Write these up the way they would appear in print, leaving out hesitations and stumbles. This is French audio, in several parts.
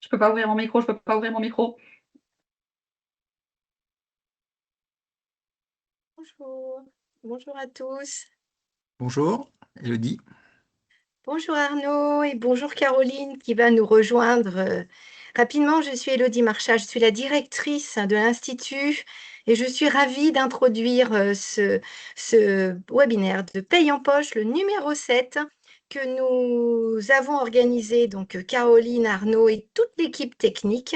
Je peux pas ouvrir mon micro, je peux pas ouvrir mon micro. Bonjour, bonjour à tous. Bonjour, Elodie. Bonjour Arnaud et bonjour Caroline qui va nous rejoindre rapidement. Je suis Elodie Marchal, je suis la directrice de l'Institut et je suis ravie d'introduire ce webinaire de Paye en poche, le numéro 7 que nous avons organisé, donc Caroline, Arnaud et toute l'équipe technique,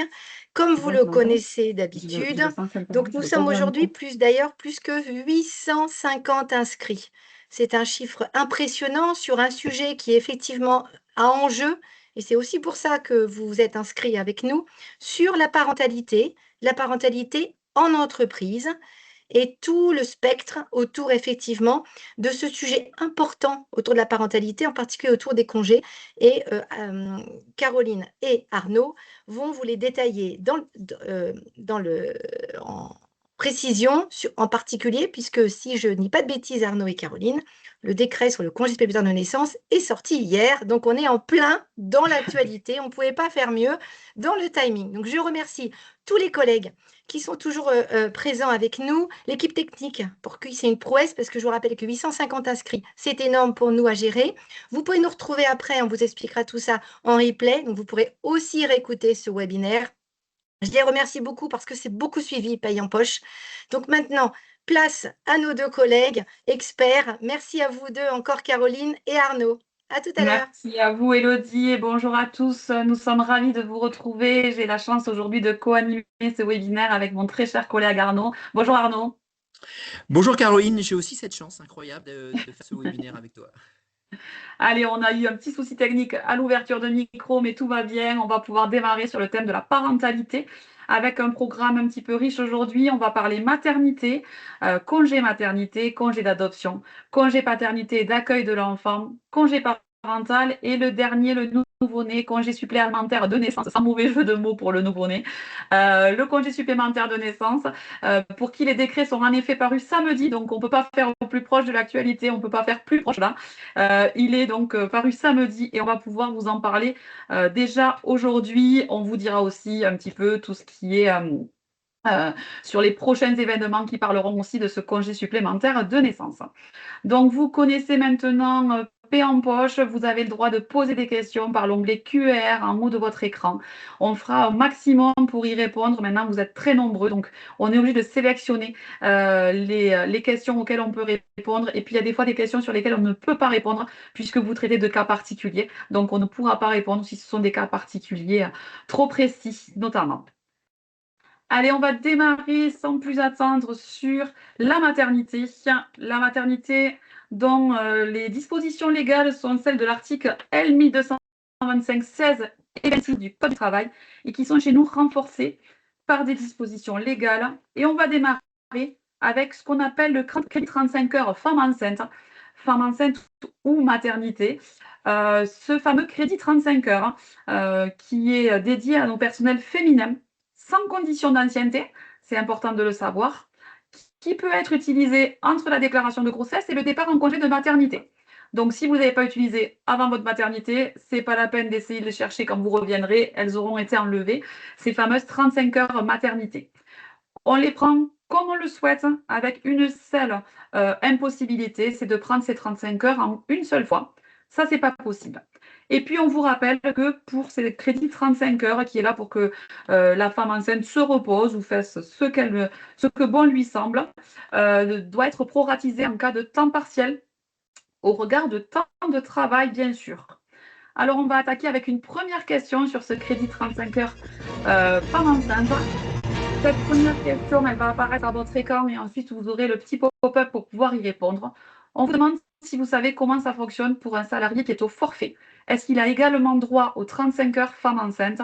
comme vous Bon, le tu m'entends? connaissez Je d'habitude. le sens simplement, Donc je nous peux pas sommes ouvrir le aujourd'hui micro. plus que 850 inscrits. C'est un chiffre impressionnant sur un sujet qui est effectivement à enjeu, et c'est aussi pour ça que vous vous êtes inscrit avec nous, sur la parentalité en entreprise et tout le spectre autour effectivement de ce sujet important autour de la parentalité, en particulier autour des congés. Et Caroline et Arnaud vont vous les détailler en précision, en particulier, puisque si je ne dis pas de bêtises, Arnaud et Caroline, le décret sur le congé supplémentaire de naissance est sorti hier, donc on est en plein dans l'actualité, on ne pouvait pas faire mieux dans le timing. Donc je remercie tous les collègues qui sont toujours présents avec nous, l'équipe technique, pour qui c'est une prouesse, parce que je vous rappelle que 850 inscrits, c'est énorme pour nous à gérer. Vous pouvez nous retrouver après, on vous expliquera tout ça en replay, donc vous pourrez aussi réécouter ce webinaire. Je les remercie beaucoup parce que c'est beaucoup suivi, paye en poche. Donc maintenant, place à nos deux collègues experts. Merci à vous deux encore, Caroline et Arnaud. À tout à l'heure. Merci à vous, Elodie, et bonjour à tous. Nous sommes ravis de vous retrouver. J'ai la chance aujourd'hui de co-animer ce webinaire avec mon très cher collègue Arnaud. Bonjour Arnaud. Bonjour Caroline, j'ai aussi cette chance incroyable de faire ce webinaire avec toi. Allez, on a eu un petit souci technique à l'ouverture de micro, mais tout va bien. On va pouvoir démarrer sur le thème de la parentalité avec un programme un petit peu riche aujourd'hui. On va parler maternité, congé maternité, congé d'adoption, congé paternité et d'accueil de l'enfant, congé parental et le dernier, le nouveau-né, congé supplémentaire de naissance, sans mauvais jeu de mots pour le nouveau-né. Le congé supplémentaire de naissance, pour qui les décrets sont en effet parus samedi, donc on ne peut pas faire au plus proche de l'actualité, on ne peut pas faire plus proche là. Il est donc paru samedi et on va pouvoir vous en parler déjà aujourd'hui. On vous dira aussi un petit peu tout ce qui est sur les prochains événements qui parleront aussi de ce congé supplémentaire de naissance. Donc, vous connaissez maintenant P en poche. Vous avez le droit de poser des questions par l'onglet QR en haut de votre écran. On fera un maximum pour y répondre. Maintenant, vous êtes très nombreux, donc on est obligé de sélectionner les questions auxquelles on peut répondre. Et puis, il y a des fois des questions sur lesquelles on ne peut pas répondre puisque vous traitez de cas particuliers. Donc, on ne pourra pas répondre si ce sont des cas particuliers trop précis, notamment. Allez, on va démarrer sans plus attendre sur la maternité. La maternité dont les dispositions légales sont celles de l'article L 1225-16 et 26 du Code du travail et qui sont chez nous renforcées par des dispositions légales. Et on va démarrer avec ce qu'on appelle le crédit 35 heures femme enceinte ou maternité. Ce fameux crédit 35 heures qui est dédié à nos personnels féminins sans condition d'ancienneté, c'est important de le savoir, qui peut être utilisé entre la déclaration de grossesse et le départ en congé de maternité. Donc, si vous n'avez pas utilisé avant votre maternité, ce n'est pas la peine d'essayer de les chercher quand vous reviendrez. Elles auront été enlevées, ces fameuses 35 heures maternité. On les prend comme on le souhaite, avec une seule impossibilité, c'est de prendre ces 35 heures en une seule fois. Ça, c'est pas possible. Et puis, on vous rappelle que pour ces crédits 35 heures, qui est là pour que la femme enceinte se repose ou fasse ce que bon lui semble, doit être proratisé en cas de temps partiel au regard de temps de travail, bien sûr. Alors, on va attaquer avec une première question sur ce crédit 35 heures femme enceinte. Cette première question, elle va apparaître à votre écran et ensuite vous aurez le petit pop-up pour pouvoir y répondre. On vous demande si vous savez comment ça fonctionne pour un salarié qui est au forfait. Est-ce qu'il a également droit aux 35 heures femme enceinte?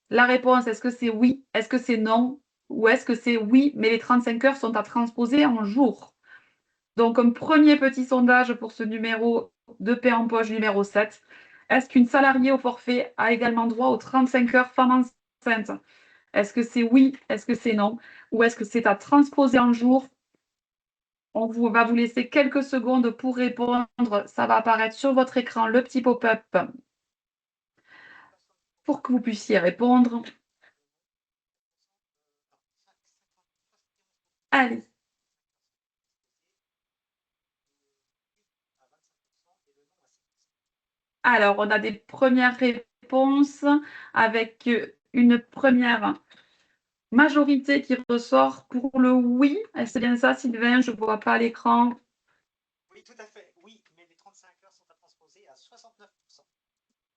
La réponse, est-ce que c'est oui? Est-ce que c'est non? Ou est-ce que c'est oui, mais les 35 heures sont à transposer en jours? Donc, un premier petit sondage pour ce numéro de paix en poche numéro 7. Est-ce qu'une salariée au forfait a également droit aux 35 heures femme enceinte? Est-ce que c'est oui? Est-ce que c'est non? Ou est-ce que c'est à transposer en jour? On va vous laisser quelques secondes pour répondre. Ça va apparaître sur votre écran, le petit pop-up. pour que vous puissiez répondre. Allez. Alors, on a des premières réponses avec une première majorité qui ressort pour le oui. Est-ce bien ça, Sylvain? Je ne vois pas à l'écran. Oui, tout à fait. Oui, mais les 35 heures sont à transposer à 69%.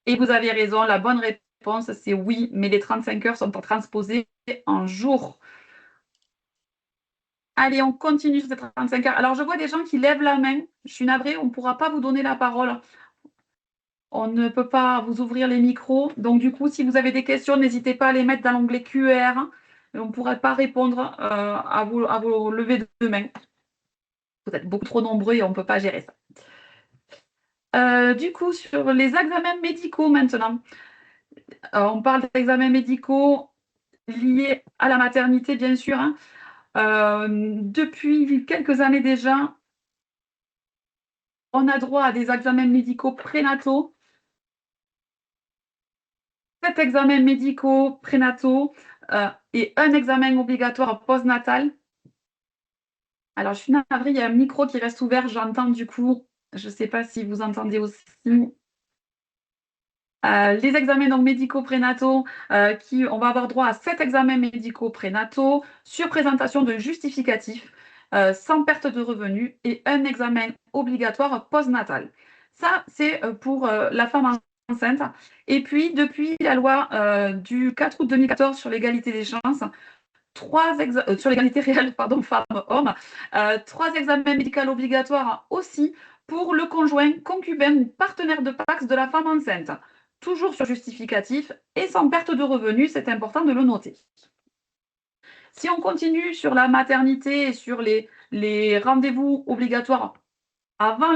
Et vous avez raison, la bonne réponse, c'est oui, mais les 35 heures sont à transposer en jours. Allez, on continue sur ces 35 heures. Alors, je vois des gens qui lèvent la main. Je suis navrée, on ne pourra pas vous donner la parole. On ne peut pas vous ouvrir les micros. Donc, du coup, si vous avez des questions, n'hésitez pas à les mettre dans l'onglet QR. On ne pourrait pas répondre à vos levées de main. Vous êtes beaucoup trop nombreux et on ne peut pas gérer ça. Du coup, sur les examens médicaux maintenant. On parle d'examens médicaux liés à la maternité, bien sûr. Hein. Depuis quelques années déjà, on a droit à des examens médicaux prénataux. 7 examens médicaux prénataux et un examen obligatoire postnatal. Alors, je suis navrée, il y a un micro qui reste ouvert, j'entends du coup, je ne sais pas si vous entendez aussi. Les examens donc, médicaux prénataux, on va avoir droit à 7 examens médicaux prénataux sur présentation de justificatif, sans perte de revenus et un examen obligatoire postnatal. Ça, c'est pour la femme enceinte. Et puis, depuis la loi du 4 août 2014 sur l'égalité des chances, sur l'égalité réelle, pardon, femmes-hommes, 3 examens médicaux obligatoires aussi pour le conjoint, concubin ou partenaire de PACS de la femme enceinte. Toujours sur justificatif et sans perte de revenus, c'est important de le noter. Si on continue sur la maternité et sur les rendez-vous obligatoires avant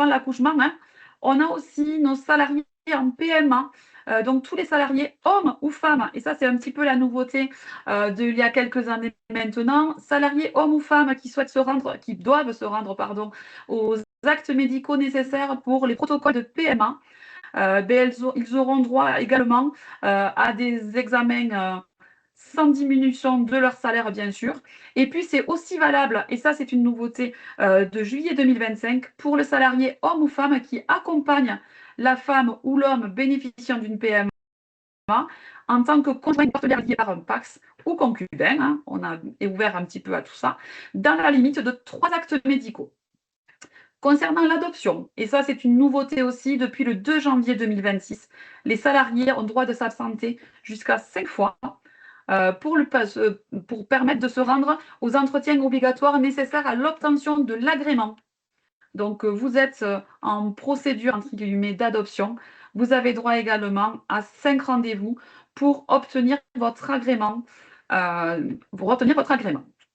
l'accouchement, hein, on a aussi nos salariés en PMA. Donc tous les salariés, hommes ou femmes, et ça c'est un petit peu la nouveauté d'il y a quelques années maintenant, salariés hommes ou femmes qui doivent se rendre, pardon, aux actes médicaux nécessaires pour les protocoles de PMA. Ils auront droit également à des examens sans diminution de leur salaire, bien sûr. Et puis, c'est aussi valable, et ça, c'est une nouveauté de juillet 2025, pour le salarié homme ou femme qui accompagne la femme ou l'homme bénéficiant d'une PMA en tant que conjoint partenaire lié par un PACS ou concubin. Hein, on est ouvert un petit peu à tout ça, dans la limite de 3 actes médicaux. Concernant l'adoption, et ça c'est une nouveauté aussi depuis le 2 janvier 2026, les salariés ont droit de s'absenter jusqu'à 5 fois pour permettre de se rendre aux entretiens obligatoires nécessaires à l'obtention de l'agrément. Donc, vous êtes en procédure entre guillemets d'adoption. Vous avez droit également à 5 rendez-vous pour obtenir votre agrément.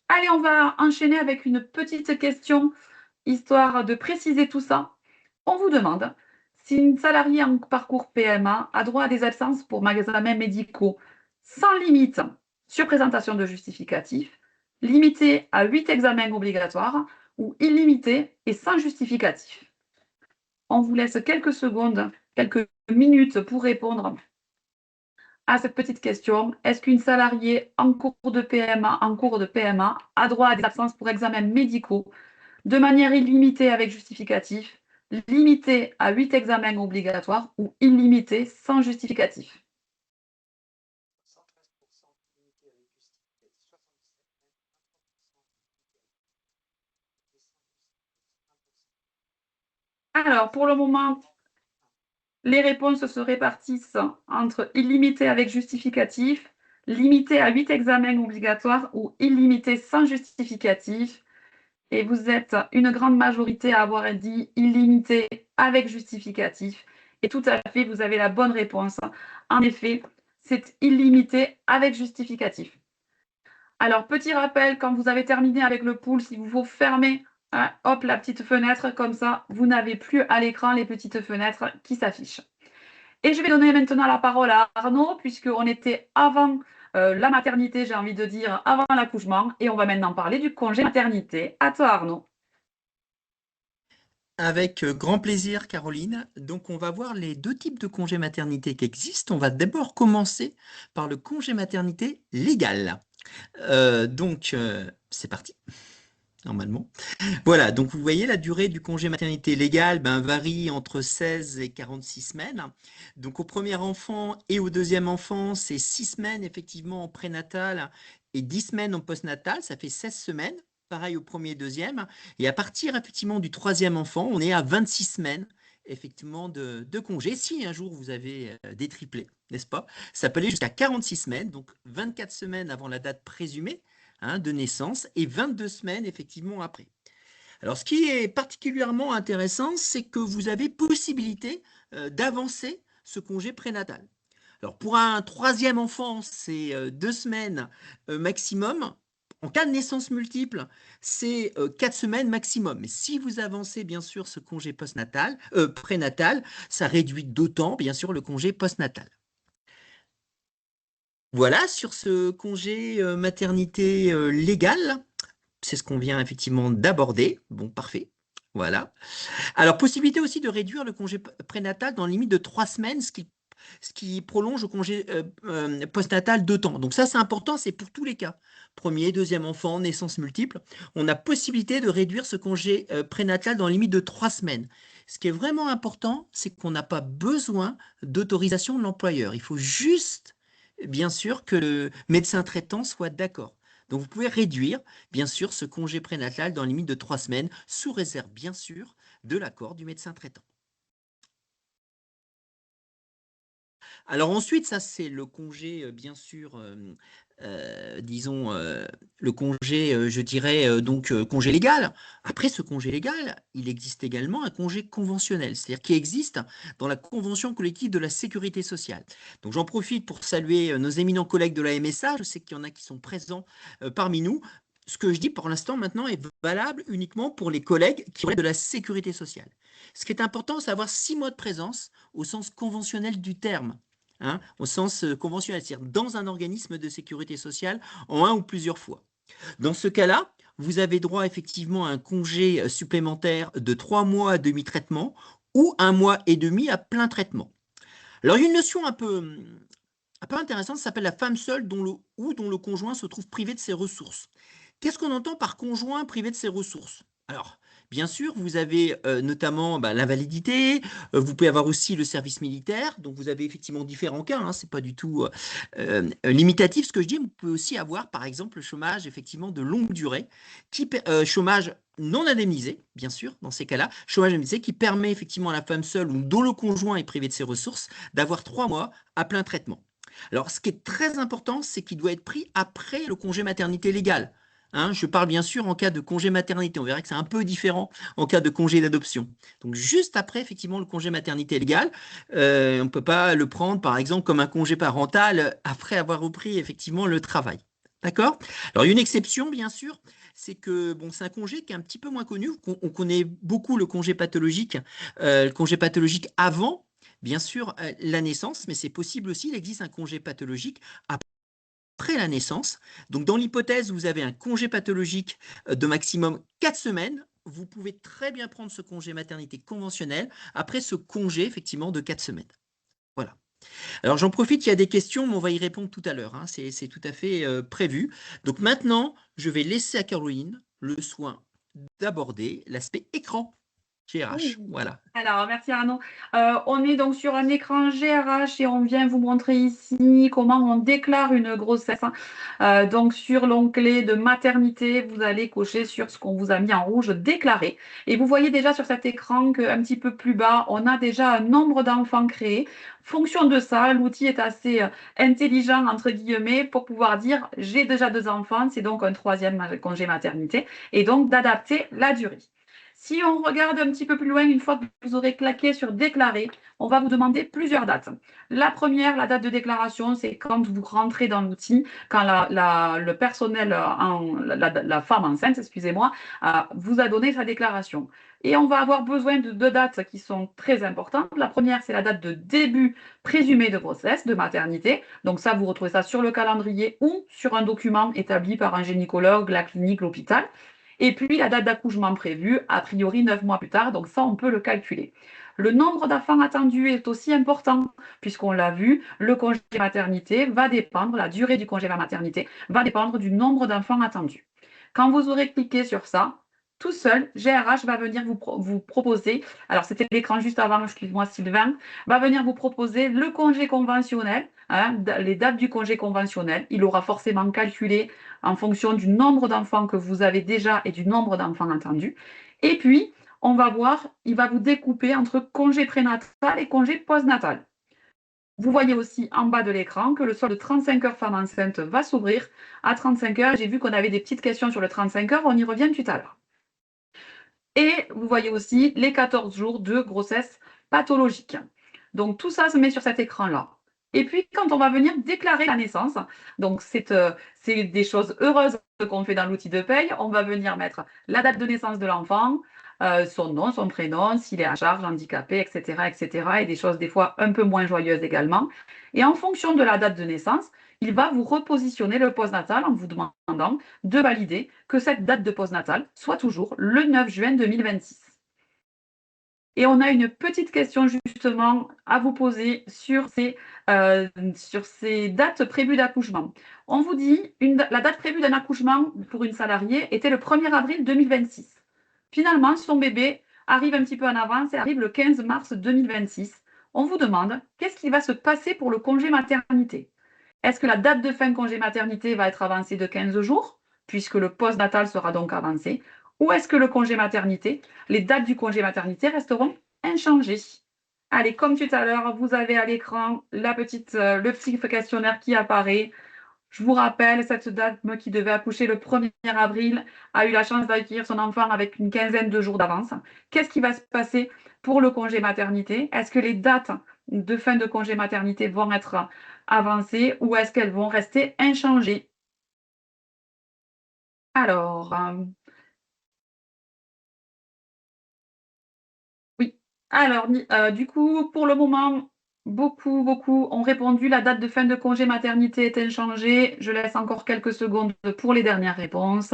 Allez, on va enchaîner avec une petite question, histoire de préciser tout ça. On vous demande si une salariée en parcours PMA a droit à des absences pour examens médicaux sans limite sur présentation de justificatif, limité à 8 examens obligatoires ou illimité et sans justificatif. On vous laisse quelques secondes, quelques minutes pour répondre à cette petite question. Est-ce qu'une salariée en cours de PMA a droit à des absences pour examens médicaux de manière illimitée avec justificatif, limité à 8 examens obligatoires ou illimité sans justificatif? 113% limité avec justificatif, 77%. Alors, pour le moment, les réponses se répartissent entre illimité avec justificatif, limité à 8 examens obligatoires ou illimité sans justificatif. Et vous êtes une grande majorité à avoir dit illimité avec justificatif. Et tout à fait, vous avez la bonne réponse. En effet, c'est illimité avec justificatif. Alors, petit rappel, quand vous avez terminé avec le pool, si vous fermez hop, la petite fenêtre, comme ça, vous n'avez plus à l'écran les petites fenêtres qui s'affichent. Et je vais donner maintenant la parole à Arnaud, puisqu'on était avant la maternité, j'ai envie de dire, avant l'accouchement, et on va maintenant parler du congé maternité. À toi, Arnaud. Avec grand plaisir, Caroline. Donc, on va voir les deux types de congés maternité qui existent. On va d'abord commencer par le congé maternité légal. C'est parti, normalement. Voilà, donc vous voyez, la durée du congé maternité légal varie entre 16 et 46 semaines. Donc, au premier enfant et au deuxième enfant, c'est 6 semaines effectivement en prénatal et 10 semaines en postnatal. Ça fait 16 semaines. Pareil au premier et deuxième. Et à partir effectivement du troisième enfant, on est à 26 semaines effectivement de congé. Si un jour vous avez des triplés, n'est-ce pas? Ça peut aller jusqu'à 46 semaines, donc 24 semaines avant la date présumée de naissance et 22 semaines effectivement après. Alors, ce qui est particulièrement intéressant, c'est que vous avez possibilité d'avancer ce congé prénatal. Alors, pour un troisième enfant, c'est 2 semaines maximum. En cas de naissance multiple, c'est 4 semaines maximum. Mais si vous avancez, bien sûr, ce congé prénatal, ça réduit d'autant, bien sûr, le congé postnatal. Voilà, sur ce congé maternité légal, c'est ce qu'on vient effectivement d'aborder. Bon, parfait. Voilà. Alors, possibilité aussi de réduire le congé prénatal dans la limite de 3 semaines, ce qui prolonge le congé postnatal d'2 ans. Donc ça, c'est important, c'est pour tous les cas. Premier, deuxième enfant, naissance multiple. On a possibilité de réduire ce congé prénatal dans la limite de 3 semaines. Ce qui est vraiment important, c'est qu'on n'a pas besoin d'autorisation de l'employeur. Il faut juste, bien sûr, que le médecin traitant soit d'accord. Donc, vous pouvez réduire, bien sûr, ce congé prénatal dans la limite de 3 semaines, sous réserve, bien sûr, de l'accord du médecin traitant. Alors ensuite, ça c'est le congé, bien sûr, disons, le congé, je dirais, congé légal. Après ce congé légal, il existe également un congé conventionnel, c'est-à-dire qui existe dans la convention collective de la sécurité sociale. Donc j'en profite pour saluer nos éminents collègues de la MSA, je sais qu'il y en a qui sont présents parmi nous. Ce que je dis pour l'instant maintenant est valable uniquement pour les collègues qui relèvent de la sécurité sociale. Ce qui est important, c'est d'avoir 6 mois de présence au sens conventionnel du terme. Au sens conventionnel, c'est-à-dire dans un organisme de sécurité sociale en un ou plusieurs fois. Dans ce cas-là, vous avez droit effectivement à un congé supplémentaire de 3 mois à demi-traitement ou 1 mois et demi à plein traitement. Alors, il y a une notion un peu intéressante, ça s'appelle la femme seule dont le conjoint se trouve privé de ses ressources. Qu'est-ce qu'on entend par conjoint privé de ses ressources? Alors, bien sûr, vous avez notamment l'invalidité, vous pouvez avoir aussi le service militaire, donc vous avez effectivement différents cas, c'est pas du tout limitatif ce que je dis, vous pouvez aussi avoir par exemple le chômage effectivement de longue durée, chômage non indemnisé, bien sûr, dans ces cas-là, chômage indemnisé qui permet effectivement à la femme seule ou dont le conjoint est privé de ses ressources d'avoir 3 mois à plein traitement. Alors, ce qui est très important, c'est qu'il doit être pris après le congé maternité légal. Je parle bien sûr en cas de congé maternité. On verra que c'est un peu différent en cas de congé d'adoption. Donc, juste après, effectivement, le congé maternité légal, on ne peut pas le prendre, par exemple, comme un congé parental après avoir repris, effectivement, le travail. D'accord? Alors, il y a une exception, bien sûr, c'est que c'est un congé qui est un petit peu moins connu. On connaît beaucoup le congé pathologique avant, bien sûr, la naissance, mais c'est possible aussi, il existe un congé pathologique après la naissance. Donc, dans l'hypothèse où vous avez un congé pathologique de maximum 4 semaines, vous pouvez très bien prendre ce congé maternité conventionnel après ce congé, effectivement, de 4 semaines. Voilà. Alors, j'en profite, il y a des questions, mais on va y répondre tout à l'heure. C'est tout à fait prévu. Donc, maintenant, je vais laisser à Caroline le soin d'aborder l'aspect écran GRH. Voilà. Alors, merci Arnaud. On est donc sur un écran GRH et on vient vous montrer ici comment on déclare une grossesse. Donc, sur l'onglet de maternité, vous allez cocher sur ce qu'on vous a mis en rouge, déclarer. Et vous voyez déjà sur cet écran qu'un petit peu plus bas, on a déjà un nombre d'enfants créés. Fonction de ça, l'outil est assez intelligent, entre guillemets, pour pouvoir dire j'ai déjà 2 enfants, c'est donc un 3e congé maternité, et donc d'adapter la durée. Si on regarde un petit peu plus loin, une fois que vous aurez claqué sur déclarer, on va vous demander plusieurs dates. La première, la date de déclaration, c'est quand vous rentrez dans l'outil, quand le personnel, la femme enceinte, excusez-moi, vous a donné sa déclaration. Et on va avoir besoin de 2 dates qui sont très importantes. La première, c'est la date de début présumé de grossesse, de maternité. Donc ça, vous retrouvez ça sur le calendrier ou sur un document établi par un gynécologue, la clinique, l'hôpital. Et puis, la date d'accouchement prévue, a priori 9 mois plus tard, donc ça, on peut le calculer. Le nombre d'enfants attendus est aussi important, puisqu'on l'a vu, le congé maternité va dépendre, la durée du congé maternité va dépendre du nombre d'enfants attendus. Quand vous aurez cliqué sur ça, tout seul, GRH va venir vous proposer, alors c'était l'écran juste avant, excuse-moi Sylvain, va venir vous proposer le congé conventionnel, hein, les dates du congé conventionnel. Il aura forcément calculé en fonction du nombre d'enfants que vous avez déjà et du nombre d'enfants attendus. Et puis, on va voir, il va vous découper entre congé prénatal et congé postnatal. Vous voyez aussi en bas de l'écran que le solde de 35 heures femme enceinte va s'ouvrir à 35 heures. J'ai vu qu'on avait des petites questions sur le 35 heures, on y revient tout à l'heure. Et vous voyez aussi les 14 jours de grossesse pathologique. Donc tout ça se met sur cet écran-là. Et puis quand on va venir déclarer la naissance, donc c'est des choses heureuses qu'on fait dans l'outil de paye, on va venir mettre la date de naissance de l'enfant, son nom, son prénom, s'il est à charge, handicapé, etc., etc., et des choses des fois un peu moins joyeuses également. Et en fonction de la date de naissance, il va vous repositionner le postnatal en vous demandant de valider que cette date de postnatal soit toujours le 9 juin 2026. Et on a une petite question justement à vous poser sur ces dates prévues d'accouchement. On vous dit, la date prévue d'un accouchement pour une salariée était le 1er avril 2026. Finalement, son bébé arrive un petit peu en avance et arrive le 15 mars 2026. On vous demande, qu'est-ce qui va se passer pour le congé maternité? Est-ce que la date de fin congé maternité va être avancée de 15 jours, puisque le postnatal sera donc avancé, ou est-ce que le congé maternité, les dates du congé maternité resteront inchangées? Allez, comme tout à l'heure, vous avez à l'écran le petit questionnaire qui apparaît. Je vous rappelle, cette dame qui devait accoucher le 1er avril a eu la chance d'accueillir son enfant avec une quinzaine de jours d'avance. Qu'est-ce qui va se passer pour le congé maternité? Est-ce que les dates de fin de congé maternité vont être avancées ou est-ce qu'elles vont rester inchangées? Alors, oui. Alors, du coup, pour le moment, beaucoup ont répondu. La date de fin de congé maternité est inchangée. Je laisse encore quelques secondes pour les dernières réponses.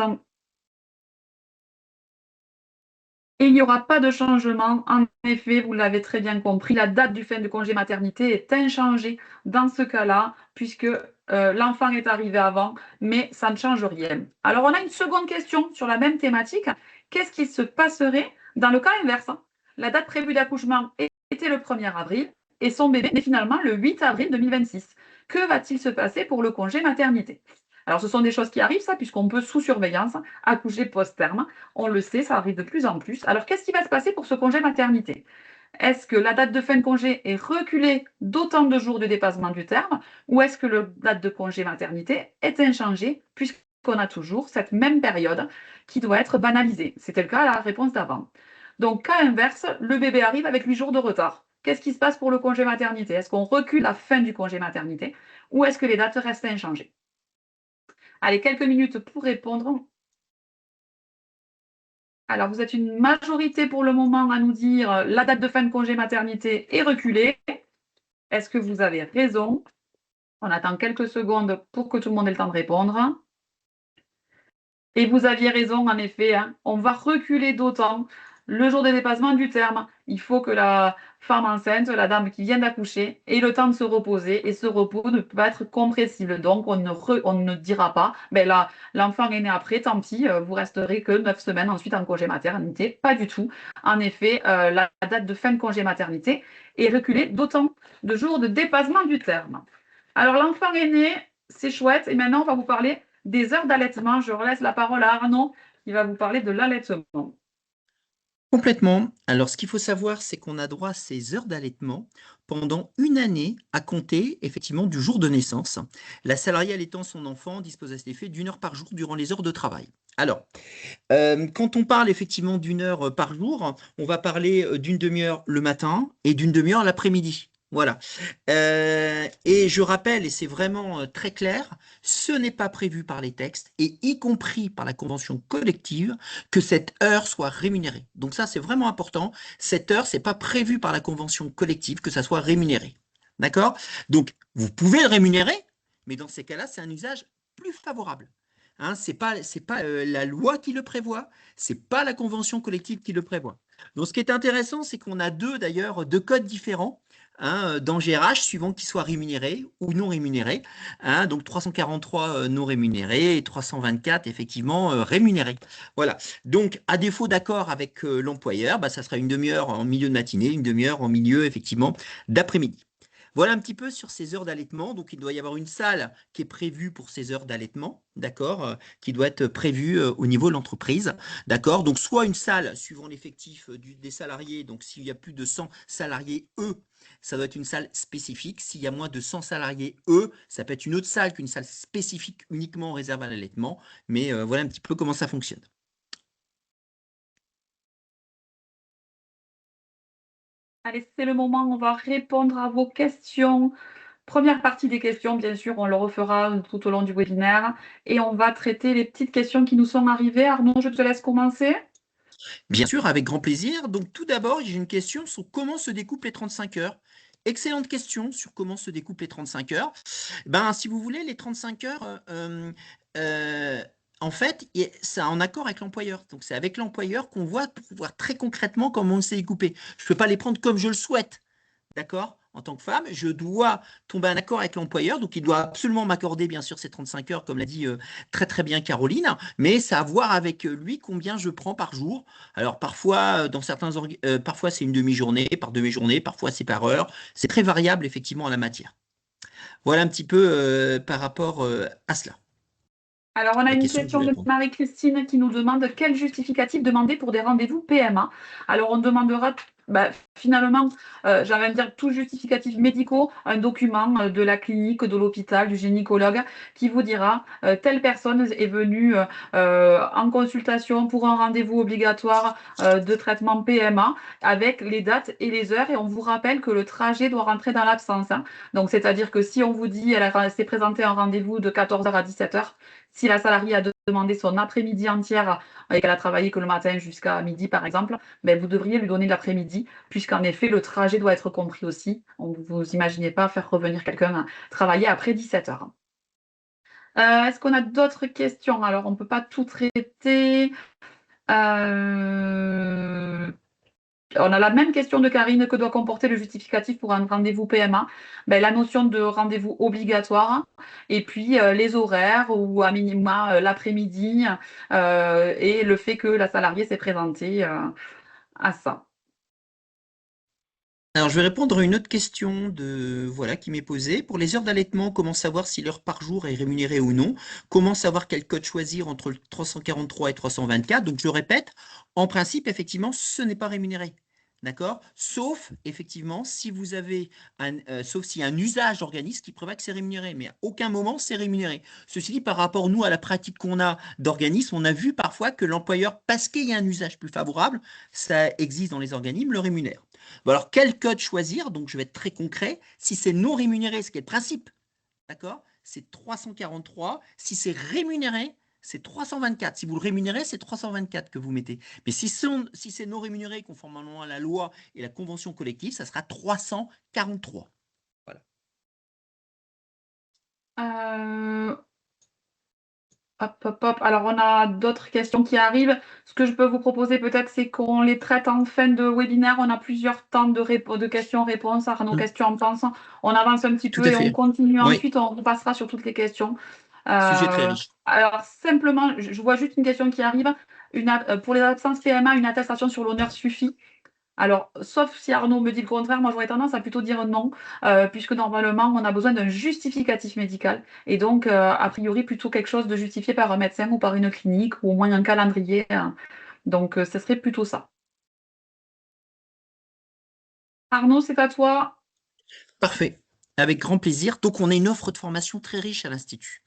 Et il n'y aura pas de changement. En effet, vous l'avez très bien compris, la date du fin de congé maternité est inchangée dans ce cas-là, puisque l'enfant est arrivé avant, mais ça ne change rien. Alors, on a une seconde question sur la même thématique. Qu'est-ce qui se passerait dans le cas inverse? La date prévue d'accouchement était le 1er avril et son bébé est finalement le 8 avril 2026. Que va-t-il se passer pour le congé maternité? Alors, ce sont des choses qui arrivent, ça, puisqu'on peut, sous surveillance, accoucher post-terme. On le sait, ça arrive de plus en plus. Alors, qu'est-ce qui va se passer pour ce congé maternité? Est-ce que la date de fin de congé est reculée d'autant de jours de dépassement du terme ou est-ce que la date de congé maternité est inchangée puisqu'on a toujours cette même période qui doit être banalisée? C'était le cas à la réponse d'avant. Donc, cas inverse, le bébé arrive avec 8 jours de retard. Qu'est-ce qui se passe pour le congé maternité? Est-ce qu'on recule la fin du congé maternité ou est-ce que les dates restent inchangées? Allez, quelques minutes pour répondre. Alors, vous êtes une majorité pour le moment à nous dire la date de fin de congé maternité est reculée. Est-ce que vous avez raison? On attend quelques secondes pour que tout le monde ait le temps de répondre. Et vous aviez raison, en effet, hein, on va reculer d'autant le jour de dépassement du terme. Il faut que la femme enceinte, la dame qui vient d'accoucher, ait le temps de se reposer et ce repos ne peut pas être compressible. Donc, on ne dira pas, ben là, l'enfant est né après, tant pis, vous resterez que 9 semaines ensuite en congé maternité. Pas du tout. En effet, la date de fin de congé maternité est reculée d'autant de jours de dépassement du terme. Alors, l'enfant est né, c'est chouette. Et maintenant, on va vous parler des heures d'allaitement. Je relaisse la parole à Arnaud qui va vous parler de l'allaitement. Complètement. Alors, ce qu'il faut savoir, c'est qu'on a droit à ces heures d'allaitement pendant une année à compter, effectivement, du jour de naissance. La salariée allaitant son enfant dispose à cet effet d'1 heure par jour durant les heures de travail. Alors, quand on parle effectivement d'1 heure par jour, on va parler d'une demi-heure le matin et d'une demi-heure l'après-midi. Voilà. Et je rappelle, et c'est vraiment très clair, ce n'est pas prévu par les textes, et y compris par la convention collective, que cette heure soit rémunérée. Donc ça, c'est vraiment important. Cette heure, c'est pas prévu par la convention collective que ça soit rémunéré. D'accord? Donc, vous pouvez le rémunérer, mais dans ces cas-là, c'est un usage plus favorable. Hein, c'est pas la loi qui le prévoit, c'est pas la convention collective qui le prévoit. Donc, ce qui est intéressant, c'est qu'on a d'ailleurs deux codes différents, hein, dans GRH, suivant qu'ils soient rémunérés ou non rémunérés. Hein, donc 343 non rémunérés et 324 effectivement rémunérés. Voilà. Donc, à défaut d'accord avec l'employeur, bah, ça sera une demi-heure en milieu de matinée, une demi-heure en milieu effectivement d'après-midi. Voilà un petit peu sur ces heures d'allaitement. Donc, il doit y avoir une salle qui est prévue pour ces heures d'allaitement, d'accord, qui doit être prévue au niveau de l'entreprise, d'accord. Donc, soit une salle suivant l'effectif des salariés. Donc, s'il y a plus de 100 salariés, eux, ça doit être une salle spécifique. S'il y a moins de 100 salariés, eux, ça peut être une autre salle qu'une salle spécifique uniquement réservée à l'allaitement. Mais voilà un petit peu comment ça fonctionne. Allez, c'est le moment où on va répondre à vos questions. Première partie des questions, bien sûr, on le refera tout au long du webinaire et on va traiter les petites questions qui nous sont arrivées. Arnaud, je te laisse commencer. Bien sûr, avec grand plaisir. Donc, tout d'abord, j'ai une question sur comment se découpent les 35 heures. Excellente question sur comment se découpent les 35 heures. Ben, si vous voulez, les 35 heures, en fait, c'est en accord avec l'employeur. Donc, c'est avec l'employeur qu'on voit pour voir très concrètement comment on s'est découpé. Je ne peux pas les prendre comme je le souhaite. D'accord? En tant que femme, je dois tomber en accord avec l'employeur, donc il doit absolument m'accorder bien sûr ces 35 heures, comme l'a dit très très bien Caroline, mais c'est à voir avec lui combien je prends par jour. Alors parfois, parfois c'est une demi-journée, par demi-journée, parfois c'est par heure. C'est très variable effectivement en la matière. Voilà un petit peu par rapport à cela. Alors, on a La une question que je question voulais de répondre. Marie-Christine qui nous demande quel justificatif demander pour des rendez-vous PMA. Alors, on demandera finalement, j'avais à dire tout justificatif médicaux, un document de la clinique, de l'hôpital, du gynécologue qui vous dira telle personne est venue en consultation pour un rendez-vous obligatoire de traitement PMA avec les dates et les heures. Et on vous rappelle que le trajet doit rentrer dans l'absence. Hein. Donc, c'est-à-dire que si on vous dit elle s'est présentée un rendez-vous de 14h à 17h, si la salariée a demandé son après-midi entière et qu'elle a travaillé que le matin jusqu'à midi, par exemple, ben, vous devriez lui donner l'après-midi, puisqu'en effet, le trajet doit être compris aussi. Vous imaginez pas faire revenir quelqu'un travailler après 17 heures. Est-ce qu'on a d'autres questions? Alors, on ne peut pas tout traiter. On a la même question de Karine, que doit comporter le justificatif pour un rendez-vous PMA? Ben, la notion de rendez-vous obligatoire et puis les horaires ou à minima l'après-midi et le fait que la salariée s'est présentée à ça. Alors, je vais répondre à une autre question qui m'est posée. Pour les heures d'allaitement, comment savoir si l'heure par jour est rémunérée ou non? Comment savoir quel code choisir entre le 343 et 324? Donc, je le répète, en principe, effectivement, ce n'est pas rémunéré. D'accord? Sauf, effectivement, si vous avez sauf s'il y a un usage d'organisme qui prévoit que c'est rémunéré, mais à aucun moment c'est rémunéré. Ceci dit, par rapport, nous, à la pratique qu'on a d'organismes, on a vu parfois que l'employeur, parce qu'il y a un usage plus favorable, ça existe dans les organismes, le rémunère. Bon, alors, quel code choisir? Donc, je vais être très concret. Si c'est non rémunéré, ce qui est le principe, d'accord, c'est 343. Si c'est rémunéré, c'est 324. Si vous le rémunérez, c'est 324 que vous mettez. Mais si c'est non rémunéré, conformément à la loi et la convention collective, ça sera 343. Voilà. Hop, hop, hop. Alors, on a d'autres questions qui arrivent. Ce que je peux vous proposer peut-être, c'est qu'on les traite en fin de webinaire. On a plusieurs temps de questions-réponses. Arnaud, qu'est-ce que tu en penses? On avance un petit Tout peu à et on fait. continue Oui, ensuite. On repassera sur toutes les questions. sujet très riche. Alors, simplement, je vois juste une question qui arrive. Pour les absences PMA, une attestation sur l'honneur suffit? Alors, sauf si Arnaud me dit le contraire, moi j'aurais tendance à plutôt dire non, puisque normalement on a besoin d'un justificatif médical et donc a priori plutôt quelque chose de justifié par un médecin ou par une clinique ou au moins un calendrier. Donc, ce serait plutôt ça. Arnaud, c'est à toi. Parfait. Avec grand plaisir. Donc, on a une offre de formation très riche à l'Institut.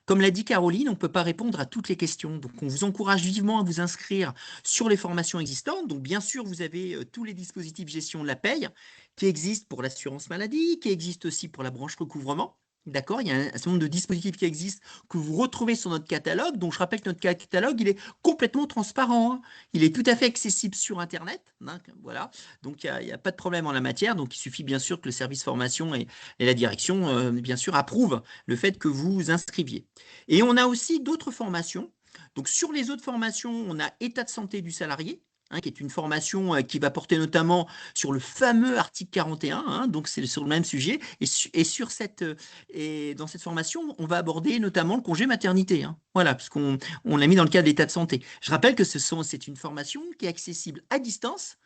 Comme l'a dit Caroline, on ne peut pas répondre à toutes les questions. Donc, on vous encourage vivement à vous inscrire sur les formations existantes. Donc, bien sûr, vous avez tous les dispositifs gestion de la paye qui existent pour l'assurance maladie, qui existent aussi pour la branche recouvrement. D'accord, il y a un certain nombre de dispositifs qui existent que vous retrouvez sur notre catalogue. Donc, je rappelle que notre catalogue, il est complètement transparent, hein. Il est tout à fait accessible sur Internet, hein, voilà. Donc, il n'y a pas de problème en la matière. Donc, il suffit bien sûr que le service formation et la direction, bien sûr, approuvent le fait que vous vous inscriviez. Et on a aussi d'autres formations. Donc, sur les autres formations, on a état de santé du salarié, hein, qui est une formation qui va porter notamment sur le fameux article 41, hein, donc c'est sur le même sujet. Et sur cette et dans cette formation, on va aborder notamment le congé maternité, hein. Voilà, parce qu'on l'a mis dans le cadre de l'état de santé. Je rappelle que c'est une formation qui est accessible à distance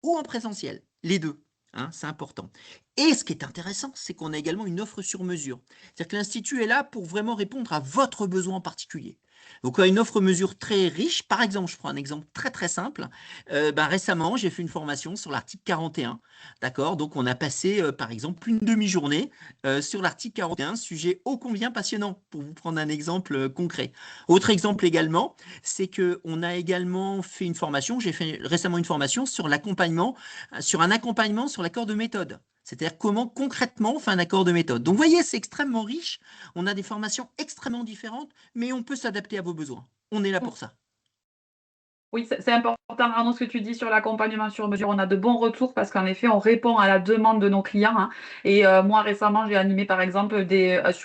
ou en présentiel, les deux, hein, c'est important. Et ce qui est intéressant, c'est qu'on a également une offre sur mesure. C'est-à-dire que l'Institut est là pour vraiment répondre à votre besoin en particulier. Donc, on a une offre mesure très riche. Par exemple, je prends un exemple très très simple. Récemment, j'ai fait une formation sur l'article 41. D'accord? Donc, on a passé, par exemple, une demi-journée sur l'article 41, sujet ô combien passionnant, pour vous prendre un exemple concret. Autre exemple également, c'est qu'on a également fait une formation, j'ai fait récemment une formation sur l'accompagnement, sur un accompagnement sur l'accord de méthode. C'est-à-dire comment concrètement on fait un accord de méthode. Donc, vous voyez, c'est extrêmement riche. On a des formations extrêmement différentes, mais on peut s'adapter à vos besoins. On est là pour ça. Oui, c'est important, Arnaud, ce que tu dis sur l'accompagnement sur mesure. On a de bons retours parce qu'en effet, on répond à la demande de nos clients, hein. Et moi, récemment, j'ai animé, par exemple,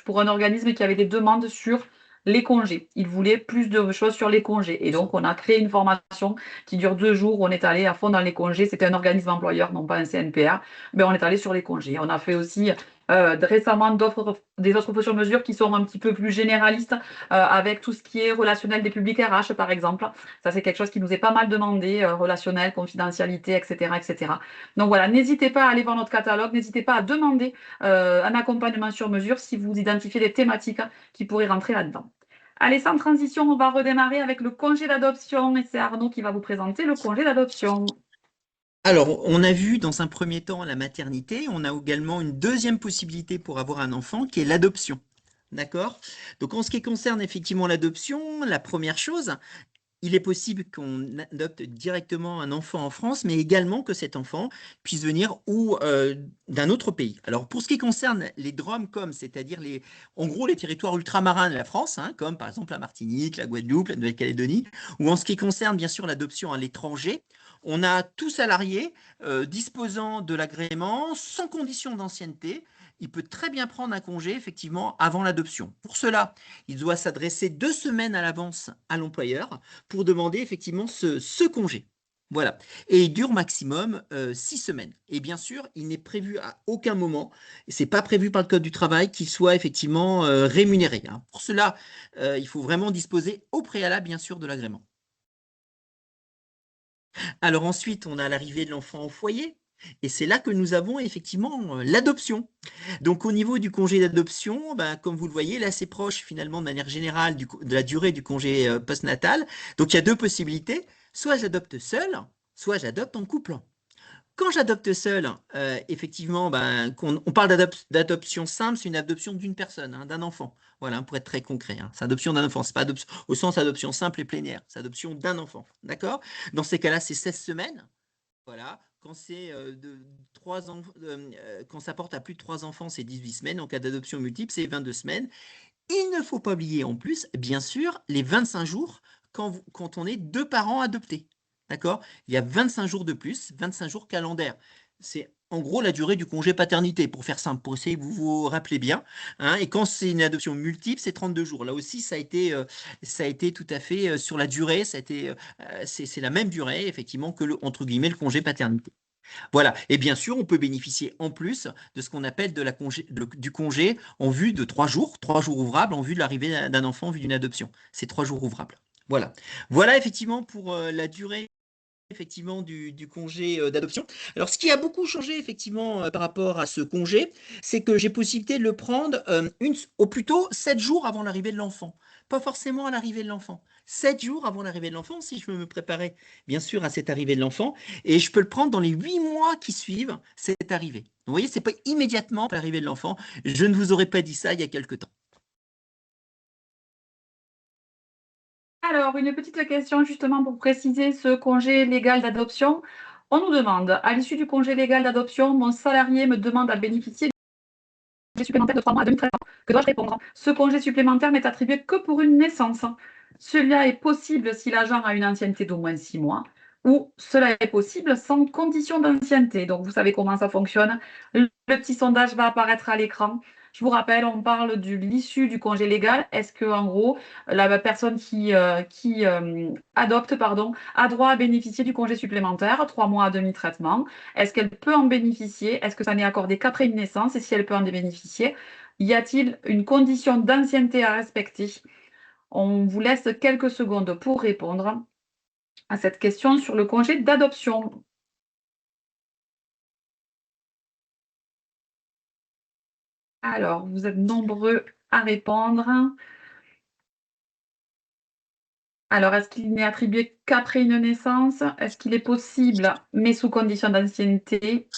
pour un organisme qui avait des demandes sur les congés. Il voulait plus de choses sur les congés. Et donc, on a créé une formation qui dure 2 jours. On est allé à fond dans les congés. C'était un organisme employeur, non pas un CNPA. Mais on est allé sur les congés. On a fait aussi récemment des autres sur mesure qui sont un petit peu plus généralistes avec tout ce qui est relationnel des publics RH, par exemple. Ça, c'est quelque chose qui nous est pas mal demandé, relationnel, confidentialité, etc., etc. Donc voilà, n'hésitez pas à aller voir notre catalogue, n'hésitez pas à demander un accompagnement sur mesure si vous identifiez des thématiques qui pourraient rentrer là-dedans. Allez, sans transition, on va redémarrer avec le congé d'adoption et c'est Arnaud qui va vous présenter le congé d'adoption. Alors, on a vu dans un premier temps la maternité, on a également une deuxième possibilité pour avoir un enfant qui est l'adoption. D'accord? Donc, en ce qui concerne effectivement l'adoption, la première chose, il est possible qu'on adopte directement un enfant en France, mais également que cet enfant puisse venir d'un autre pays. Alors, pour ce qui concerne les DROM-COM, c'est-à-dire en gros les territoires ultramarins de la France, hein, comme par exemple la Martinique, la Guadeloupe, la Nouvelle-Calédonie, ou en ce qui concerne bien sûr l'adoption à l'étranger, on a tout salarié disposant de l'agrément sans condition d'ancienneté. Il peut très bien prendre un congé, effectivement, avant l'adoption. Pour cela, il doit s'adresser 2 semaines à l'avance à l'employeur pour demander effectivement ce congé. Voilà. Et il dure maximum 6 semaines. Et bien sûr, il n'est prévu à aucun moment, et ce n'est pas prévu par le Code du travail, qu'il soit effectivement rémunéré, hein. Pour cela, il faut vraiment disposer au préalable, bien sûr, de l'agrément. Alors ensuite, on a l'arrivée de l'enfant au foyer. Et c'est là que nous avons effectivement l'adoption. Donc au niveau du congé d'adoption, comme vous le voyez, là c'est proche finalement de manière générale de la durée du congé postnatal. Donc il y a deux possibilités, soit j'adopte seul, soit j'adopte en couple. Quand j'adopte seul, effectivement, on parle d'adoption simple, c'est une adoption d'une personne, hein, d'un enfant. Voilà, pour être très concret, hein. C'est adoption d'un enfant, c'est pas adoption, au sens adoption simple et plénière, c'est adoption d'un enfant. D'accord? Dans ces cas-là, c'est 16 semaines. Voilà. Quand c'est quand ça porte à plus de 3 enfants, c'est 18 semaines. En cas d'adoption multiple, c'est 22 semaines. Il ne faut pas oublier en plus, bien sûr, les 25 jours quand on est deux parents adoptés. D'accord? Il y a 25 jours de plus, 25 jours calendaires. C'est en gros la durée du congé paternité, pour faire simple, pour essayer que vous vous rappelez bien, hein. Et quand c'est une adoption multiple, c'est 32 jours. Là aussi, ça a été tout à fait sur la durée, c'est la même durée, effectivement, que entre guillemets, le congé paternité. Voilà. Et bien sûr, on peut bénéficier en plus de ce qu'on appelle du congé en vue de 3 jours ouvrables en vue de l'arrivée d'un enfant, en vue d'une adoption. C'est 3 jours ouvrables. Voilà. Voilà effectivement pour la durée effectivement du congé d'adoption. Alors, ce qui a beaucoup changé effectivement par rapport à ce congé, c'est que j'ai possibilité de le prendre au plus tôt 7 jours avant l'arrivée de l'enfant. Pas forcément à l'arrivée de l'enfant. 7 jours avant l'arrivée de l'enfant, si je veux me préparer bien sûr à cette arrivée de l'enfant, et je peux le prendre dans les 8 mois qui suivent cette arrivée. Vous voyez, c'est pas immédiatement à l'arrivée de l'enfant. Je ne vous aurais pas dit ça il y a quelque temps. Alors, une petite question justement pour préciser ce congé légal d'adoption. On nous demande, à l'issue du congé légal d'adoption, mon salarié me demande à bénéficier supplémentaire de 3 mois à demi-traitement. Que dois-je répondre? Ce congé supplémentaire n'est attribué que pour une naissance. Celui-là est possible si l'agent a une ancienneté d'au moins 6 mois ou cela est possible sans condition d'ancienneté. Donc, vous savez comment ça fonctionne. Le petit sondage va apparaître à l'écran. Je vous rappelle, on parle de l'issue du congé légal. Est-ce que, en gros, la personne qui adopte, a droit à bénéficier du congé supplémentaire, 3 mois à demi-traitement? Est-ce qu'elle peut en bénéficier? Est-ce que ça n'est accordé qu'après une naissance? Et si elle peut en bénéficier, y a-t-il une condition d'ancienneté à respecter? On vous laisse quelques secondes pour répondre à cette question sur le congé d'adoption. Alors, vous êtes nombreux à répondre. Alors, est-ce qu'il n'est attribué qu'après une naissance? Est-ce qu'il est possible, mais sous condition d'ancienneté?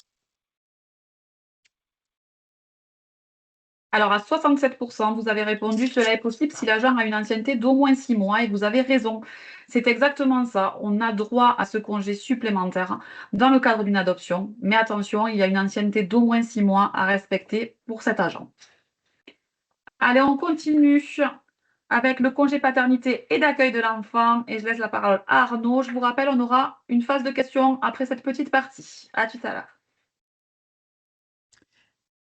Alors, à 67%, vous avez répondu, cela est possible si l'agent a une ancienneté d'au moins 6 mois, et vous avez raison. C'est exactement ça. On a droit à ce congé supplémentaire dans le cadre d'une adoption. Mais attention, il y a une ancienneté d'au moins 6 mois à respecter pour cet agent. Allez, on continue avec le congé paternité et d'accueil de l'enfant. Et je laisse la parole à Arnaud. Je vous rappelle, on aura une phase de questions après cette petite partie. À tout à l'heure.